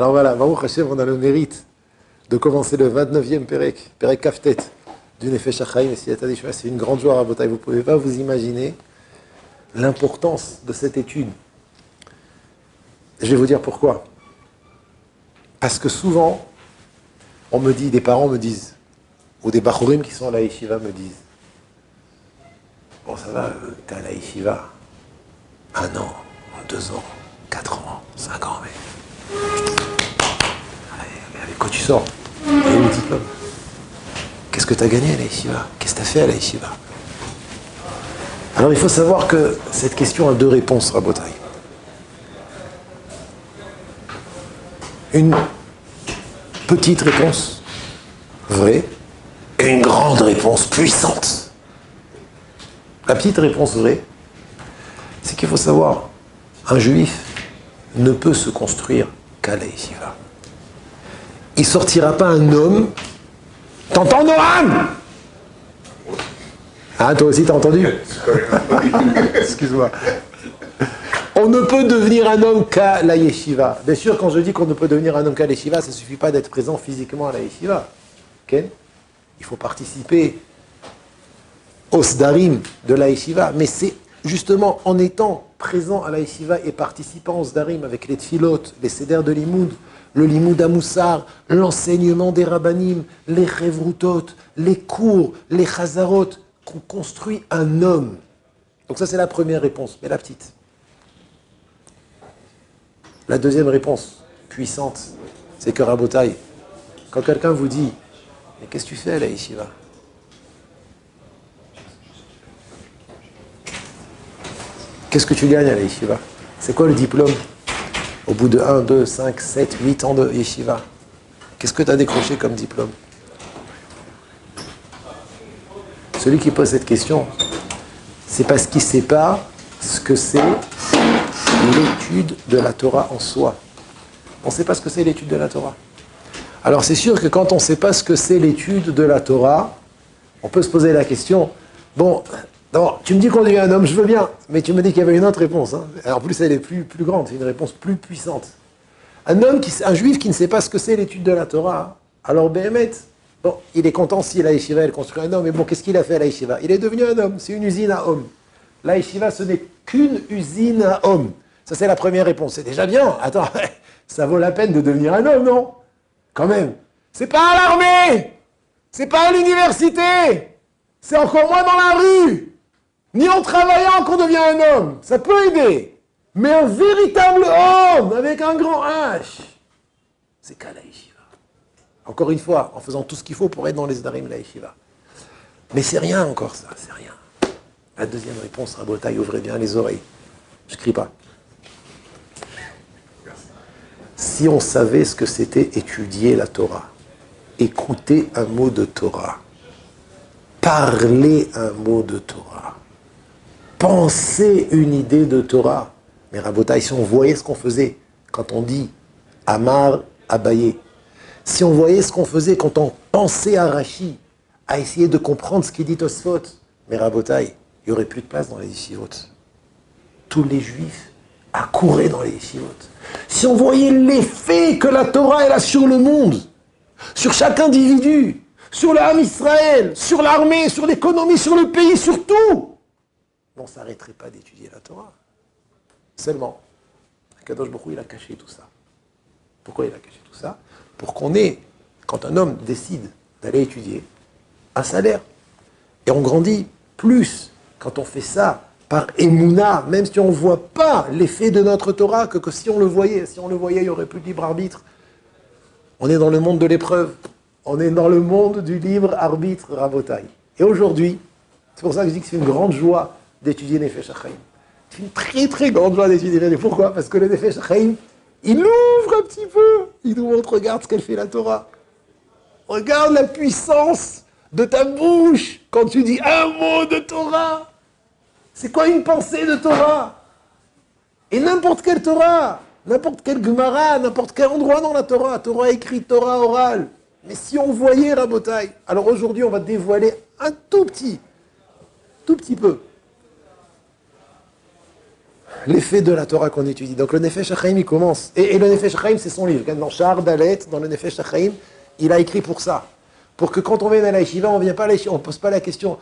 Alors voilà, Baruch Hashem, on a le mérite de commencer le 29e Perek, Perek Kaftet, du Nefesh HaChaim. C'est une grande joie, Rabotai. Vous ne pouvez pas vous imaginer l'importance de cette étude. Je vais vous dire pourquoi. Parce que souvent, on me dit, des parents me disent, ou des bachurim qui sont à la yeshiva me disent, bon ça va, t'es à la yeshiva, 1 an, 2 ans, 4 ans, 5 ans, mais avec quoi tu sors? Et le diplôme. Qu'est-ce que tu as gagné à la yeshiva? Qu'est-ce que tu as fait à la yeshiva? Alors il faut savoir que cette question a 2 réponses, Rabotai. Une petite réponse vraie et une grande réponse puissante. La petite réponse vraie, c'est qu'il faut savoir, un juif ne peut se construire qu'à la yeshiva. Il ne sortira pas un homme. T'entends, Noam? Ah, toi aussi, t'as entendu? Excuse-moi. On ne peut devenir un homme qu'à la yeshiva. Bien sûr, quand je dis qu'on ne peut devenir un homme qu'à la yeshiva, ça ne suffit pas d'être présent physiquement à la yeshiva. Okay? Il faut participer au sdarim de la yeshiva. Mais c'est justement en étant présent à la yeshiva et participant au sdarim avec les tfilot, les seder de limoud, le limoud amoussar, l'enseignement des rabbanim, les chevrutot, les cours, les chazarot, qu'on construit un homme. Donc ça c'est la première réponse, mais la petite. La deuxième réponse, puissante, c'est que Rabotai, quand quelqu'un vous dit « Mais qu'est-ce que tu fais à la yeshiva ?» Qu'est-ce que tu gagnes à la yeshiva? C'est quoi le diplôme? Au bout de 1, 2, 5, 7, 8 ans de yeshiva, qu'est-ce que tu as décroché comme diplôme? Celui qui pose cette question, c'est parce qu'il ne sait pas ce que c'est l'étude de la Torah en soi. On ne sait pas ce que c'est l'étude de la Torah. Alors c'est sûr que quand on ne sait pas ce que c'est l'étude de la Torah, on peut se poser la question, bon, d'abord, tu me dis qu'on devient un homme, je veux bien, mais tu me dis qu'il y avait une autre réponse. Hein. Alors en plus, elle est plus grande, c'est une réponse plus puissante. Un juif qui ne sait pas ce que c'est l'étude de la Torah, alors Béhémet, bon, il est content si la yeshiva, elle construit un homme, mais bon, qu'est-ce qu'il a fait à la yeshiva? Il est devenu un homme, c'est une usine à hommes. La yeshiva, ce n'est qu'une usine à hommes. Ça, c'est la première réponse. C'est déjà bien. Attends, ça vaut la peine de devenir un homme, non? Quand même. C'est pas à l'armée, c'est pas à l'université, c'est encore moins dans la rue, ni en travaillant qu'on devient un homme. Ça peut aider. Mais un véritable homme, avec un grand H, c'est qu'à la yeshiva. Encore une fois, en faisant tout ce qu'il faut pour être dans les sdarim la yeshiva. Mais c'est rien encore ça, c'est rien. La deuxième réponse, Rabotai, ouvrez bien les oreilles. Je crie pas. Si on savait ce que c'était étudier la Torah, écouter un mot de Torah, parler un mot de Torah, penser une idée de Torah, mais Rabotai, si on voyait ce qu'on faisait quand on dit Amar Abaye, si on voyait ce qu'on faisait quand on pensait à Rashi, à essayer de comprendre ce qu'il dit Tosfot, mais Rabotai, il n'y aurait plus de place dans les yeshivot. Tous les juifs accouraient dans les yeshivot. Si on voyait l'effet que la Torah elle a sur le monde, sur chaque individu, sur l'âme Israël, sur l'armée, sur l'économie, sur le pays, sur tout, on ne s'arrêterait pas d'étudier la Torah. Seulement, Kadosh Baruch Hu, il a caché tout ça. Pourquoi il a caché tout ça? Pour qu'on ait, quand un homme décide d'aller étudier, un salaire. Et on grandit plus quand on fait ça par émouna, même si on ne voit pas l'effet de notre Torah, que si on le voyait. Si on le voyait, il n'y aurait plus de libre arbitre. On est dans le monde de l'épreuve. On est dans le monde du libre arbitre, Rabotai. Et aujourd'hui, c'est pour ça que je dis que c'est une grande joie d'étudier Nefesh HaChaim. C'est une très très grande joie d'étudier Nefesh. Pourquoi? Parce que le Nefesh HaChaim, il ouvre un petit peu. Il nous montre, regarde ce qu'elle fait la Torah. Regarde la puissance de ta bouche quand tu dis un mot de Torah. C'est quoi une pensée de Torah? Et n'importe quelle Torah, n'importe quel Gemara, n'importe quel endroit dans la Torah, Torah écrite, Torah orale. Mais si on voyait Rabotai, alors aujourd'hui on va dévoiler un tout petit peu. l'effet de la Torah qu'on étudie. Donc le Nefesh HaChaim, il commence. Et le Nefesh HaChaim, c'est son livre. Dans Shahar Dalet, dans le Nefesh HaChaim, il a écrit pour ça. Pour que quand on vient à la yeshiva, on ne pose pas la question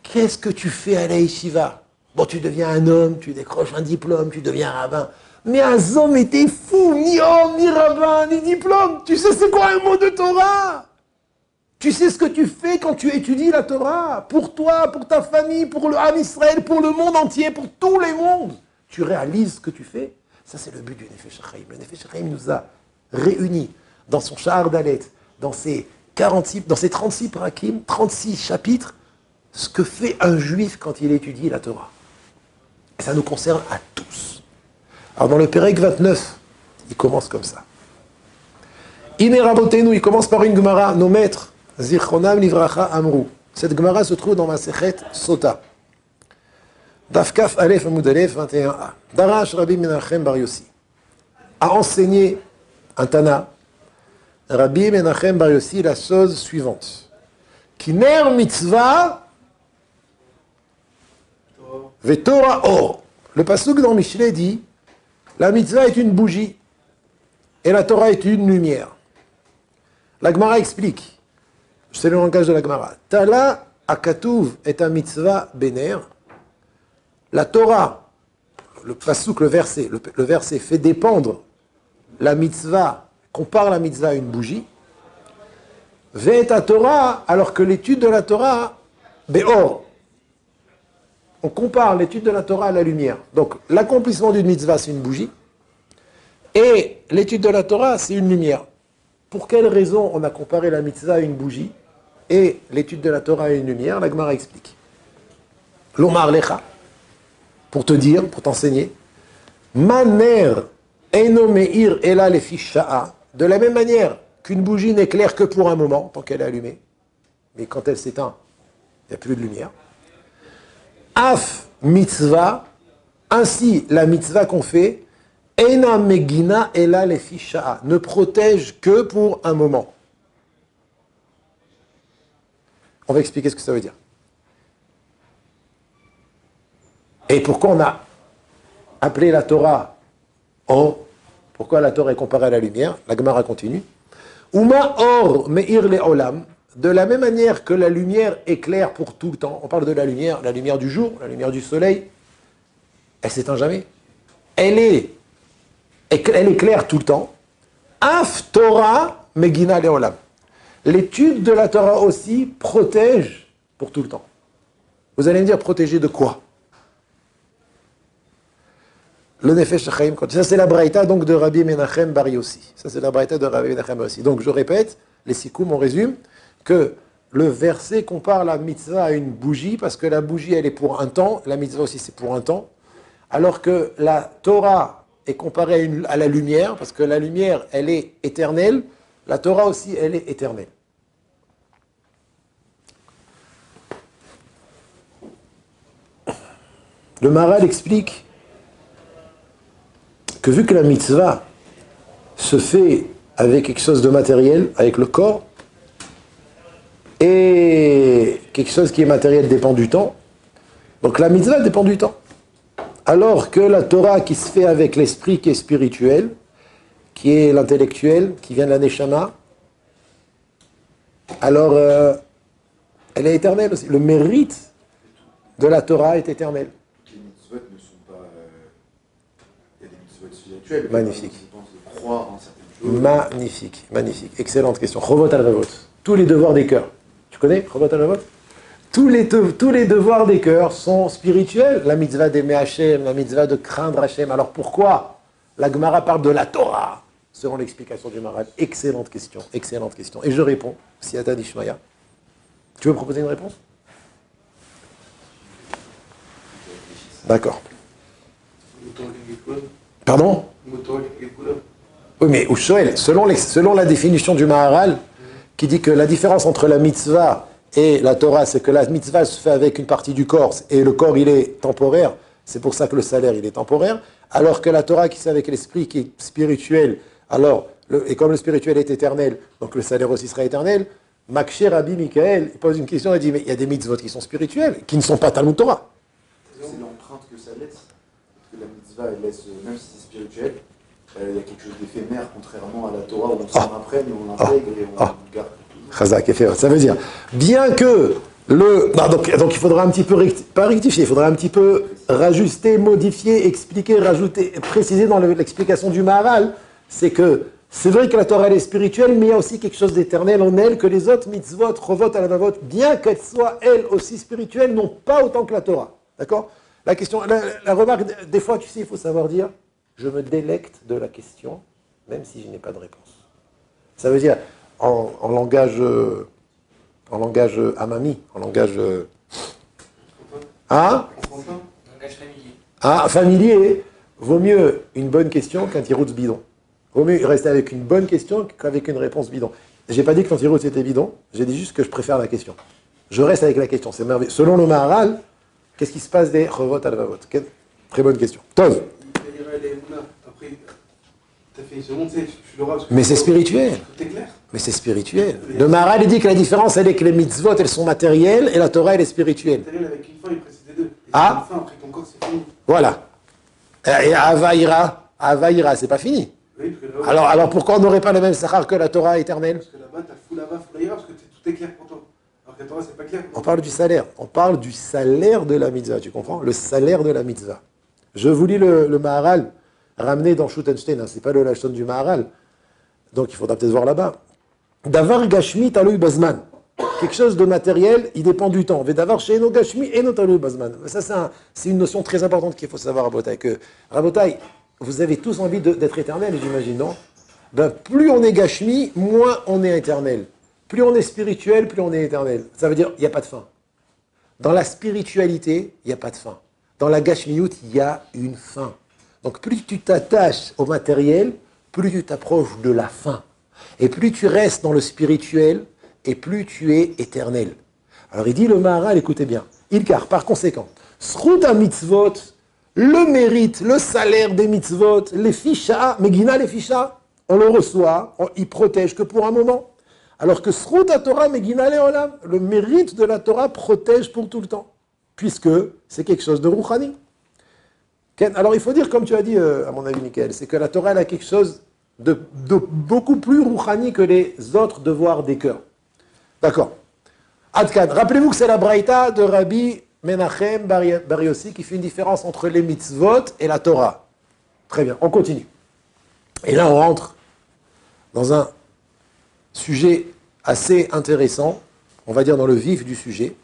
qu'est-ce que tu fais à la yeshiva? Bon, tu deviens un homme, tu décroches un diplôme, tu deviens rabbin. Mais un homme était fou, ni homme, ni rabbin, ni diplôme. Tu sais c'est quoi un mot de Torah? Tu sais ce que tu fais quand tu étudies la Torah? Pour toi, pour ta famille, pour le Ham Israël, pour le monde entier, pour tous les mondes. Tu réalises ce que tu fais? Ça, c'est le but du Nefesh HaChaim. Le Nefesh HaChaim nous a réunis dans son Shahar Dalet, dans ses 36 prakim, 36 chapitres, ce que fait un juif quand il étudie la Torah. Et ça nous concerne à tous. Alors dans le Pérec 29, il commence comme ça. Ine Rabotenu, il commence par une Gemara, nos maîtres, Zichronam Livracha Amrou. Cette Gemara se trouve dans ma Sechet Sota. Dafkaf Aleph Amud Aleph 21a. Darash Rabbi Menachem Bar Yossi a enseigné un Tana, Rabbi Menachem Bar Yossi, la chose suivante. Kiner mitzvah ve'torah or. Le pasuk dans Mishlei dit, la mitzvah est une bougie et la Torah est une lumière. La Gemara explique, c'est le langage de la Gemara. Tala akatuv est un mitzvah bener. La Torah, le pasuk, le verset fait dépendre la mitzvah, compare la mitzvah à une bougie. Ve'et à Torah, alors que l'étude de la Torah, be'or. On compare l'étude de la Torah à la lumière. Donc, l'accomplissement d'une mitzvah, c'est une bougie. Et l'étude de la Torah, c'est une lumière. Pour quelle raison on a comparé la mitzvah à une bougie et l'étude de la Torah à une lumière? La Gemara explique. L'omar lecha, pour te dire, pour t'enseigner, maner eno meir ela lefi sha'a, de la même manière qu'une bougie n'éclaire que pour un moment, tant qu'elle est allumée, mais quand elle s'éteint, il n'y a plus de lumière. Af mitzvah, ainsi la mitzvah qu'on fait, ena megina ela lefi sha'a, ne protège que pour un moment. On va expliquer ce que ça veut dire. Et pourquoi on a appelé la Torah or? Pourquoi la Torah est comparée à la lumière? La Gemara continue. Uma or meir le'olam, de la même manière que la lumière éclaire pour tout le temps. On parle de la lumière du jour, la lumière du soleil. Elle s'éteint jamais. Elle éclaire tout le temps. Af Torah megina le'olam. L'étude de la Torah aussi protège pour tout le temps. Vous allez me dire, protéger de quoi? Le Nefesh HaChaim, ça c'est la braïta donc de Rabbi Menachem Bar Yossi. Ça c'est la braïta de Rabbi Menachem Bar Yossi. Donc je répète, les sikoum, on résume, que le verset compare la mitzvah à une bougie, parce que la bougie elle est pour un temps, la mitzvah aussi c'est pour un temps, alors que la Torah est comparée à la lumière, parce que la lumière elle est éternelle, la Torah aussi elle est éternelle. Le Maharal explique que vu que la mitzvah se fait avec quelque chose de matériel, avec le corps, et quelque chose qui est matériel dépend du temps, donc la mitzvah dépend du temps. Alors que la Torah qui se fait avec l'esprit qui est spirituel, qui est l'intellectuel, qui vient de la Neshama, alors elle est éternelle aussi. Le mérite de la Torah est éternel. Les mitzvot ne sont pas... Il y a des mitzvot spirituels. Magnifique. De croire en certaines choses. Magnifique, magnifique. Excellente question. Chovot al-Ravot. Tous les devoirs des cœurs. Tu connais Chovot al-Ravot? Tous les devoirs des cœurs sont spirituels. La mitzvah d'aimer Hachem, la mitzvah de craindre Hachem. Alors pourquoi la Gemara parle de la Torah selon l'explication du Maharal? Excellente question, excellente question. Et je réponds, Siyata Dishmaya. Tu veux proposer une réponse? D'accord. Pardon? Oui, mais Ushoel, selon la définition du Maharal, qui dit que la différence entre la mitzvah et la Torah, c'est que la mitzvah se fait avec une partie du corps, et le corps, il est temporaire, c'est pour ça que le salaire, il est temporaire, alors que la Torah qui se fait avec l'esprit, qui est spirituel, alors, et comme le spirituel est éternel, donc le salaire aussi sera éternel, Makshé Rabbi Mikael, il pose une question, il dit, mais il y a des mitzvot qui sont spirituels, qui ne sont pas Talmud Torah. C'est l'empreinte que ça laisse. Que la mitzvah mitzvah, elle laisse, même si c'est spirituel, il y a quelque chose d'éphémère, contrairement à la Torah où on s'en imprègne, on l'intègre et on garde toujours. Chazak, ça veut dire, bien que donc il faudra un petit peu, pas rectifier, il faudra un petit peu rajuster, modifier, expliquer, rajouter, préciser dans l'explication du Maharal, c'est que c'est vrai que la Torah elle est spirituelle, mais il y a aussi quelque chose d'éternel en elle, que les autres mitzvot, chovot, alavavot, bien qu'elles soient elles aussi spirituelles, n'ont pas autant que la Torah. D'accord? La question, la remarque, des fois, tu sais, il faut savoir dire, je me délecte de la question, même si je n'ai pas de réponse. Ça veut dire, en langage amami, en langage... Hein? Langage familier. Ah, familier, vaut mieux une bonne question qu'un tiroute bidon. Vaut mieux rester avec une bonne question qu'avec une réponse bidon. J'ai pas dit que ton tiroute c'était bidon, j'ai dit juste que je préfère la question. Je reste avec la question, c'est merveilleux. Selon le Maharal, qu'est-ce qui se passe des chovot al-vavot? Très bonne question. Tov. Mais c'est spirituel. Mais c'est spirituel. Le Maharal il dit que la différence elle est que les mitzvot elles sont matérielles et la Torah elle est spirituelle. Avec une fin, il précise les deux. Et Ah. une fin, après ton corps, c'est fini. Voilà. Et Avaïra, c'est pas fini. Oui, parce que là, Alors pourquoi on n'aurait pas le même sachar que la Torah éternelle? parce que là-bas, t'as foulava, foulaïra, parce que tout est clair pour toi. Alors que la Torah, c'est pas clair. On parle du salaire. On parle du salaire de la mitzvah, tu comprends? Le salaire de la mitzvah. Je vous lis le Maharal, ramené dans Schuttenstein, hein, c'est pas le Lashon du Maharal. Donc il faudra peut-être voir là-bas. Davar gashmi taloui bazman. Quelque chose de matériel, il dépend du temps. Vedavar she'eno gashmi eno taloui bazman. Ça, c'est une notion très importante qu'il faut savoir, Rabotai. Que, Rabotai, vous avez tous envie d'être éternel, j'imagine, non? Ben, plus on est gashmi, moins on est éternel. Plus on est spirituel, plus on est éternel. Ça veut dire, il n'y a pas de fin. Dans la spiritualité, il n'y a pas de fin. Dans la gashmiyut, il y a une fin. Donc plus tu t'attaches au matériel, plus tu t'approches de la fin. Et plus tu restes dans le spirituel, et plus tu es éternel. Alors il dit le Maharal, écoutez bien, Ilkar, par conséquent, Sruta mitzvot, le mérite, le salaire des mitzvot, les ficha, Megina les ficha, on le reçoit, il protège que pour un moment. Alors que Sruta Torah, Megina le olam, le mérite de la Torah protège pour tout le temps, puisque c'est quelque chose de rouchani. Alors il faut dire, comme tu as dit, à mon avis, Michael, c'est que la Torah elle a quelque chose de beaucoup plus rouchani que les autres devoirs des cœurs. D'accord. Adkan, rappelez-vous que c'est la braïta de Rabbi Menachem Bar Yossi qui fait une différence entre les mitzvot et la Torah. Très bien, on continue. Et là, on rentre dans un sujet assez intéressant, on va dire dans le vif du sujet.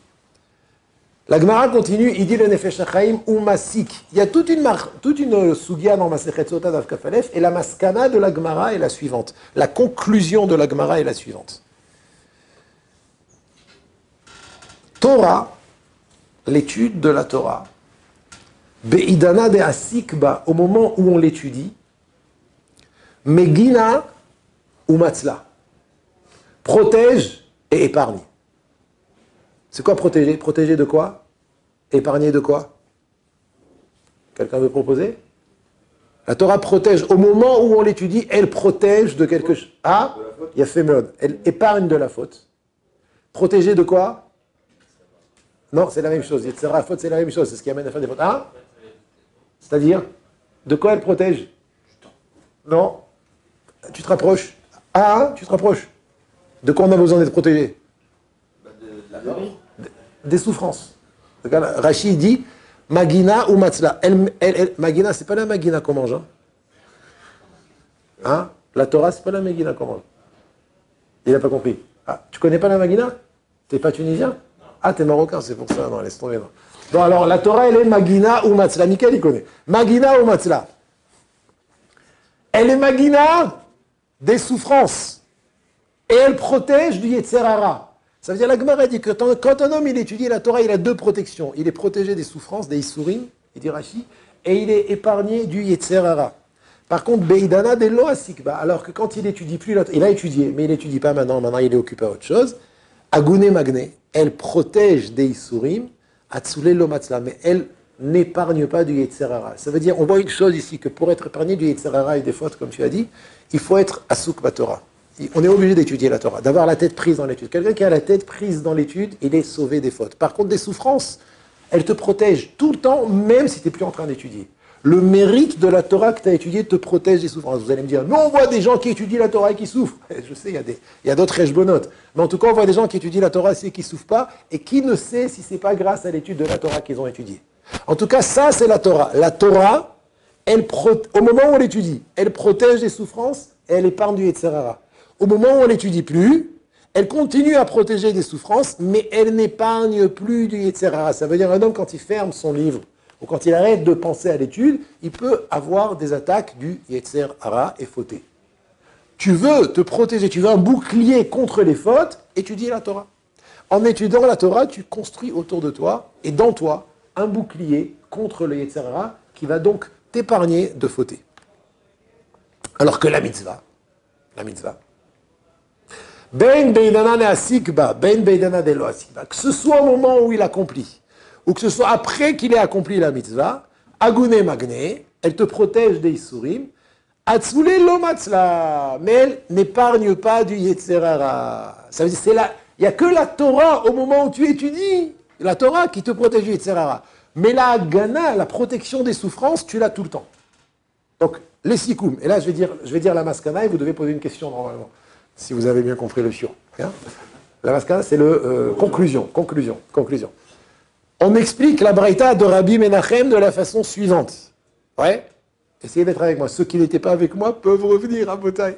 La Gemara continue, il dit le Nefesh HaChaim ou Masik. Il y a toute une sugia dans Masechet Sota d'Av Kaf Alef, et la maskana de la Gemara est la suivante. La conclusion de la Gemara est la suivante. Torah, l'étude de la Torah, Be'idana de Asikba, au moment où on l'étudie, Megina ou Matzla, protège et épargne. C'est quoi protéger? Protéger de quoi? Épargner de quoi? Quelqu'un veut proposer? La Torah protège, au moment où on l'étudie, elle protège de quelque chose. Ah, il y a fait mode. Elle épargne de la faute. Protéger de quoi? Non, c'est la même chose. La faute, c'est la même chose. C'est ce qui amène à faire des fautes. Ah? C'est-à-dire, de quoi elle protège? Non. Tu te rapproches. Ah, tu te rapproches. De quoi on a besoin d'être protégé? Des souffrances. Rachid dit Magina ou Matzla. Magina, c'est pas la Magina qu'on mange. Hein? La Torah, c'est pas la Magina qu'on mange. Il n'a pas compris. Ah, tu connais pas la Magina? T'es pas tunisien? Ah, t'es marocain, c'est pour ça. Non, laisse tomber. Non. Bon, alors, la Torah, elle est Magina ou Matzla. Michael, il connaît. Magina ou Matzla. Elle est Magina des souffrances. Et elle protège du Yetzer Hara. Ça veut dire, la Gemara dit que quand un homme il étudie la Torah, il a deux protections. Il est protégé des souffrances, des Issourim, il dit Rashi, et il est épargné du Yetzer Hara. Par contre, Beidana de lo asikba, alors que quand il étudie plus, il a étudié, mais il n'étudie pas maintenant il est occupé à autre chose. Agune Magne, elle protège des Issourim, Atsule lo matzla, mais elle n'épargne pas du Yetzer Hara. Ça veut dire, on voit une chose ici, que pour être épargné du Yetzer Hara et des fautes, comme tu as dit, il faut être Asuk Batorah. On est obligé d'étudier la Torah, d'avoir la tête prise dans l'étude. Quelqu'un qui a la tête prise dans l'étude, il est sauvé des fautes. Par contre, des souffrances, elles te protègent tout le temps, même si tu n'es plus en train d'étudier. Le mérite de la Torah que tu as étudiée te protège des souffrances. Vous allez me dire, nous on voit des gens qui étudient la Torah et qui souffrent. Je sais, il y a d'autres rejbonotes. Mais en tout cas, on voit des gens qui étudient la Torah et qui ne souffrent pas. Et qui ne sait si ce n'est pas grâce à l'étude de la Torah qu'ils ont étudiée. En tout cas, ça c'est la Torah. La Torah, au moment où on l'étudie, elle protège des souffrances et elle épargne du Yetzer Hara. Au moment où on ne l'étudie plus, elle continue à protéger des souffrances, mais elle n'épargne plus du Yetzer Hara. Ça veut dire un homme, quand il ferme son livre, ou quand il arrête de penser à l'étude, il peut avoir des attaques du Yetzer Hara et fauter. Tu veux te protéger, tu veux un bouclier contre les fautes, étudie la Torah. En étudiant la Torah, tu construis autour de toi, et dans toi, un bouclier contre le Yetzer Hara, qui va donc t'épargner de fauter. Alors que la mitzvah, Ben beidana ne asikba, ben beidana de lo asikba. Que ce soit au moment où il accomplit, ou que ce soit après qu'il ait accompli la mitzvah, agune magne, elle te protège des isurim, atzule lo matzla, mais elle n'épargne pas du Yetzer Hara. Ça veut dire, il n'y a que la Torah au moment où tu étudies, la Torah qui te protège du Yetzer Hara. Mais la Hagana, la protection des souffrances, tu l'as tout le temps. Donc, les sikoum, et là je vais dire la maskana et vous devez poser une question normalement. Si vous avez bien compris le shiur. La maskana, c'est le conclusion. On explique la braïta de Rabbi Menachem de la façon suivante. Ouais. Essayez d'être avec moi. Ceux qui n'étaient pas avec moi peuvent revenir à Botaï.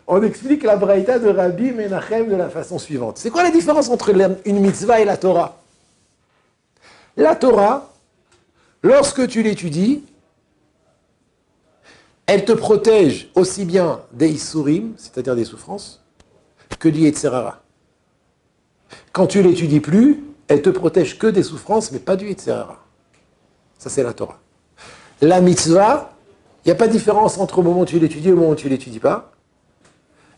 On explique la braïta de Rabbi Menachem de la façon suivante. C'est quoi la différence entre une mitzvah et la Torah? La Torah, lorsque tu l'étudies, elle te protège aussi bien des isurim, c'est-à-dire des souffrances, que du Yetzer Hara. Quand tu l'étudies plus, elle te protège que des souffrances, mais pas du Yetzer Hara. Ça, c'est la Torah. La mitzvah, il n'y a pas de différence entre le moment où tu l'étudies et le moment où tu ne l'étudies pas.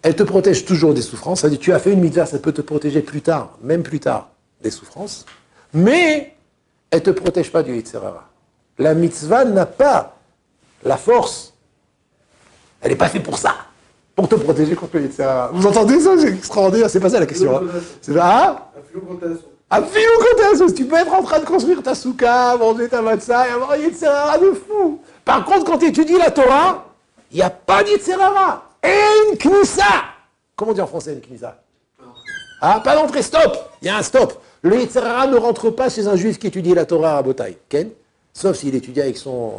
Elle te protège toujours des souffrances. C'est-à-dire, tu as fait une mitzvah, ça peut te protéger plus tard, même plus tard, des souffrances. Mais elle ne te protège pas du Yetzer Hara. La mitzvah n'a pas la force. Elle n'est pas faite pour ça, pour te protéger contre le Yetzer Hara. Vous entendez ça? C'est extraordinaire, c'est pas ça la question. Hein. C'est ça, hein? Tu peux être en train de construire ta souka, manger ta matzah et avoir un Yetzer Hara de fou. Par contre, quand tu étudies la Torah, il n'y a pas de Yetzer Hara. Et une knissa. Comment on dit en français une knissa? Ah, pas d'entrée, stop. Il y a un stop. Le Yetzer Hara ne rentre pas chez un juif qui étudie la Torah à Botaï. Ken? Sauf s'il étudie avec son...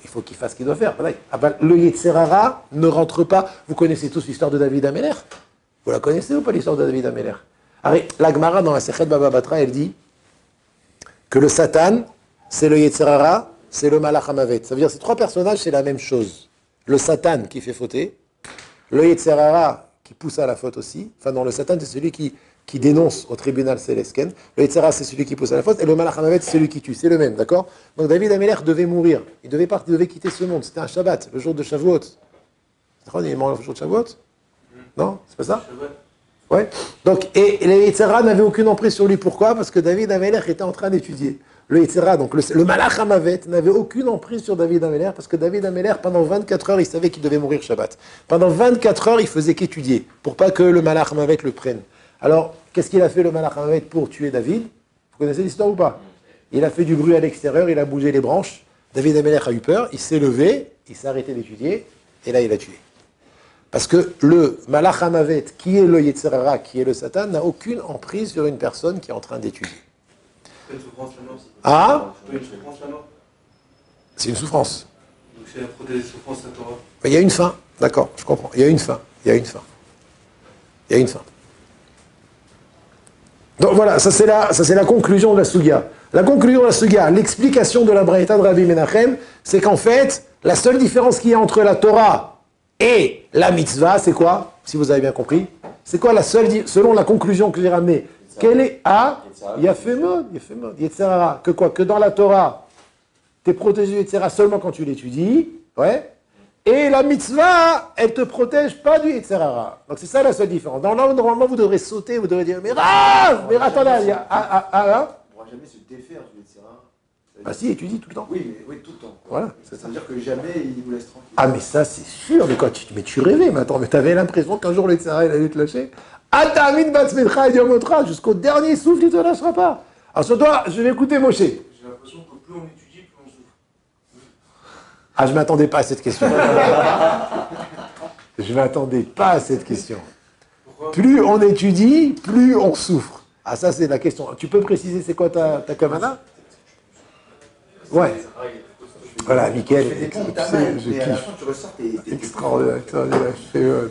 Il faut qu'il fasse ce qu'il doit faire. Le Yetzer Hara ne rentre pas. Vous connaissez tous l'histoire de David Améler? Vous la connaissez ou pas l'histoire de David Améler? La Gemara dans la Sechet Baba Batra, elle dit que le Satan, c'est le Yetzer Hara, c'est le Malach Hamavet. Ça veut dire que ces trois personnages, c'est la même chose. Le Satan qui fait fauter, le Yetzer Hara qui pousse à la faute aussi. Enfin non, le Satan, c'est celui qui dénonce au tribunal céleste. Le Yetzer Hara, c'est celui qui pousse à la faute, et le Malach Hamavet, c'est celui qui tue. C'est le même, d'accord? Donc David Améler devait mourir. Il devait quitter ce monde. C'était un Shabbat, le jour de Shavuot. Il est mort le jour de Shavuot? Non? C'est pas ça? Ouais. Donc, et le Yetzer Hara n'avait aucune emprise sur lui. Pourquoi? Parce que David Améler était en train d'étudier. Le Yetzer Hara, donc le Malach Hamavet, n'avait aucune emprise sur David Améler, parce que David Améler, pendant 24 heures, il savait qu'il devait mourir Shabbat. Pendant 24 heures, il faisait qu'étudier, pour pas que le Malach Hamavet le prenne. Alors, qu'est-ce qu'il a fait le Malach Hamavet pour tuer David? Vous connaissez l'histoire ou pas? Il a fait du bruit à l'extérieur, il a bougé les branches. David Améler a eu peur, il s'est levé, il s'est arrêté d'étudier, et là, il a tué. Parce que le Malach Hamavet, qui est le Yetzer Hara, qui est le Satan, n'a aucune emprise sur une personne qui est en train d'étudier. Ah? C'est une souffrance. Donc c'est la protéger des souffrances à Torah. Il y a une fin, d'accord, je comprends. Il y a une fin. Donc voilà, ça c'est la conclusion de la Sugya. La conclusion de la Sugya, l'explication de la Braïta de Rabbi Menachem, c'est qu'en fait, la seule différence qu'il y a entre la Torah et la mitzvah, c'est quoi? Si vous avez bien compris. C'est quoi la seule, selon la conclusion que j'ai ramenée? Quelle est Yafemod, Yetzer Hara. Que quoi? Que dans la Torah, tu es protégé du Yetzer Hara seulement quand tu l'étudies. Ouais. Et la mitzvah, elle ne te protège pas du Yetzer Hara. Donc c'est ça la seule différence. Normalement, vous devrez sauter, vous devrez dire, mais Rav, mais attendez, il y a... On ne pourra jamais se défaire du Yetzer Hara. Ah si, étudie tout le temps. Oui, tout le temps. Voilà. Ça veut dire que jamais il vous laisse tranquille. Ah mais ça c'est sûr, mais quoi, tu rêvais, mais attends, mais t'avais l'impression qu'un jour le Yetzer Hara, il allait te lâcher. Atamin batzmecha et diamotra, jusqu'au dernier souffle, il ne te lâchera pas. Alors sur toi, je vais écouter Moshe. J'ai l'impression que plus on étudie, plus on souffre. Ah, je ne m'attendais pas à cette question. Je ne m'attendais pas à cette question. Pourquoi? Plus on étudie, plus on souffre. Ah, ça, c'est la question. Tu peux préciser c'est quoi ta kavana? Ouais. Voilà, Mickaël. Je fais des ponts de ta Je main, et à la kiffe. fin, tu ressors tes Extraordinaire.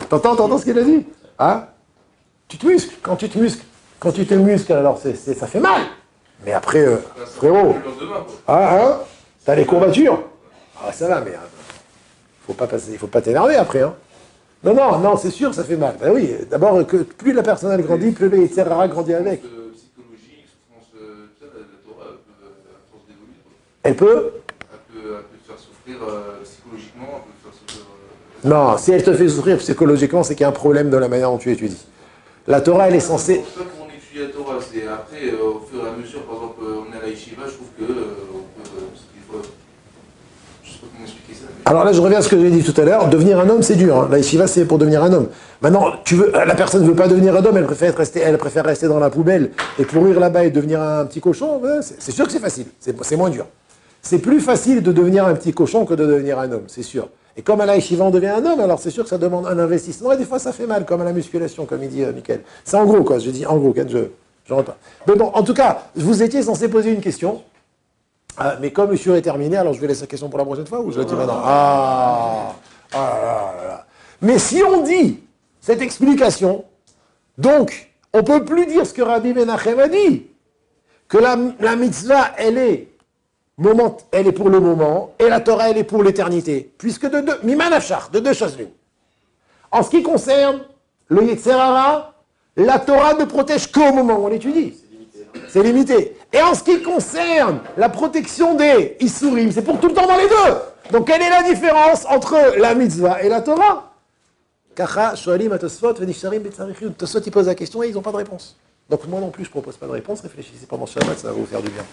T'entends ce qu'il a dit? Hein? Tu te muscles. Quand tu te muscles, alors ça fait mal. Mais après, frérot, hein? T'as les courbatures? Ah, ça va, mais il faut pas t'énerver après, hein. Non, c'est sûr, ça fait mal. Ben oui, d'abord, plus la personne elle grandit, plus les Yetzirara grandit avec. Psychologique, souffrance, la Torah, à force d'évoluer. Elle peut? Elle peut te faire souffrir psychologiquement, elle peut te faire souffrir. Non, si elle te fait souffrir psychologiquement, c'est qu'il y a un problème dans la manière dont tu étudies. La Torah, elle est censée... C'est pas pour on étudie la Torah, c'est après, au fur et à mesure, par exemple, on est à la yeshiva, je trouve que on peut, des fois, je sais pas comment expliquer ça. Mais... Alors là, je reviens à ce que j'ai dit tout à l'heure. Devenir un homme, c'est dur. Hein. La yeshiva, c'est pour devenir un homme. Maintenant, la personne ne veut pas devenir un homme, elle préfère rester dans la poubelle et pourrir là-bas et devenir un petit cochon. C'est sûr que c'est facile. C'est moins dur. C'est plus facile de devenir un petit cochon que de devenir un homme, c'est sûr. Et comme à la yeshiva, on devient un homme, alors c'est sûr que ça demande un investissement. Et des fois, ça fait mal, comme à la musculation, comme il dit Mickaël. C'est en gros, quoi. Je dis en gros, je rentre pas. Mais bon, en tout cas, vous étiez censé poser une question. Mais comme monsieur est terminé, alors je vais laisser la question pour la prochaine fois ou je la dis maintenant? Là. Mais si on dit cette explication, donc, on ne peut plus dire ce que Rabbi Menachem a dit, que la mitzvah, elle est pour le moment, et la Torah, elle est pour l'éternité. Puisque de deux choses l'une. En ce qui concerne le Yetzirara, la Torah ne protège qu'au moment où on l'étudie. C'est limité. Et en ce qui concerne la protection des Issourim, c'est pour tout le temps dans les deux. Donc quelle est la différence entre la mitzvah et la Torah? Kacha, Shoalim, Atosfot, Venisharim, Betzarichut. Tosfot, ils posent la question et ils n'ont pas de réponse. Donc moi non plus, je ne propose pas de réponse. Réfléchissez pendant Shabbat, ça va vous faire du bien.